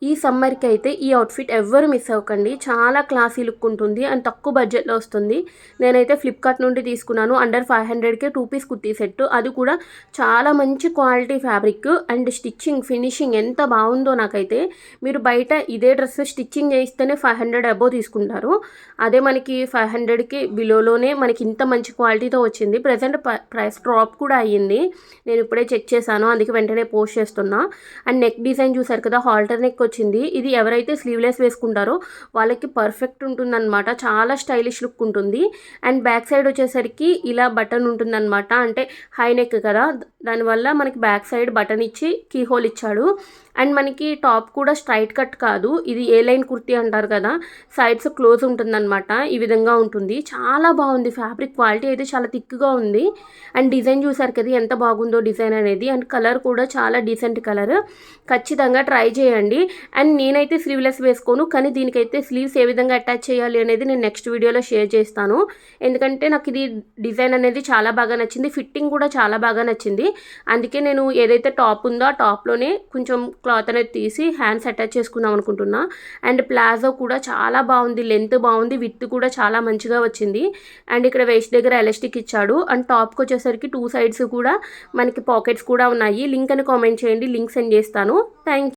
ఈ సమ్మర్కి అయితే ఈ అవుట్ఫిట్ ఎవ్వరు మిస్ అవ్వకండి. చాలా క్లాసీ లుక్ ఉంటుంది అండ్ తక్కువ బడ్జెట్లో వస్తుంది. నేనైతే ఫ్లిప్కార్ట్ నుండి తీసుకున్నాను. అండర్ 500కే 2 పీస్ కుర్తీ సెట్. అది కూడా చాలా మంచి quality fabric and stitching finishing ఎంత బాగుందో నాకైతే. మీరు బయట ఇదే డ్రెస్ స్టిచ్చింగ్ చేయిస్తేనే 500 అబోవ్ తీసుకుంటారు. అదే మనకి 500కి బిలోలోనే మనకి ఇంత మంచి క్వాలిటీతో వచ్చింది. ప్రజెంట్ ప్రైస్ డ్రాప్ కూడా అయ్యింది. నేను ఇప్పుడే చెక్ చేశాను, అందుకే వెంటనే పోస్ట్ చేస్తున్నా. అండ్ నెక్ డిజైన్ చూసారు కదా, హాల్టర్ నెక్ వచ్చింది. ఇది ఎవరైతే స్లీవ్లెస్ వేసుకుంటారో వాళ్ళకి పర్ఫెక్ట్ ఉంటుందన్నమాట. చాలా స్టైలిష్ లుక్ ఉంటుంది. అండ్ బ్యాక్ సైడ్ వచ్చేసరికి ఇలా బటన్ ఉంటుందన్నమాట. అంటే హై నెక్ కదా, దానివల్ల మనకి బ్యాక్ సైడ్ బటన్ ఇచ్చి కీ హోల్ ఇచ్చాడు. అండ్ మనకి టాప్ కూడా స్ట్రైట్ కట్ కాదు, ఇది ఏ లైన్ కుర్తీ అంటారు కదా, సైడ్స్ క్లోజ్ ఉంటుందన్నమాట. ఈ విధంగా ఉంటుంది. చాలా బాగుంది. ఫ్యాబ్రిక్ క్వాలిటీ అయితే చాలా థిక్గా ఉంది. అండ్ డిజైన్ చూసారు కదా ఎంత బాగుందో డిజైన్ అనేది. అండ్ కలర్ కూడా చాలా డీసెంట్ కలర్. ఖచ్చితంగా ట్రై చేయండి. అండ్ నేనైతే స్లీవ్లెస్ వేసుకోను, కానీ దీనికైతే స్లీవ్స్ ఏ విధంగా అటాచ్ చేయాలి అనేది నేను నెక్స్ట్ వీడియోలో షేర్ చేస్తాను. ఎందుకంటే నాకు ఇది డిజైన్ అనేది చాలా బాగా నచ్చింది. ఫిట్టింగ్ కూడా చాలా బాగా నచ్చింది. అందుకే నేను ఏదైతే టాప్ ఉందో ఆ టాప్లోనే కొంచెం క్లాత్ అనేది తీసి హ్యాండ్స్ అటాచ్ చేసుకుందాం అనుకుంటున్నా. అండ్ ప్లాజో కూడా చాలా బాగుంది. లెంత్ బాగుంది, విత్ కూడా చాలా మంచిగా వచ్చింది. అండ్ ఇక్కడ వేస్ట్ దగ్గర ఎలాస్టిక్ ఇచ్చాడు. అండ్ టాప్కి వచ్చేసరికి 2 సైడ్స్ కూడా మనకి పాకెట్స్ కూడా ఉన్నాయి. లింక్ అని కామెంట్ చేయండి, లింక్ సెండ్ చేస్తాను. Thank you.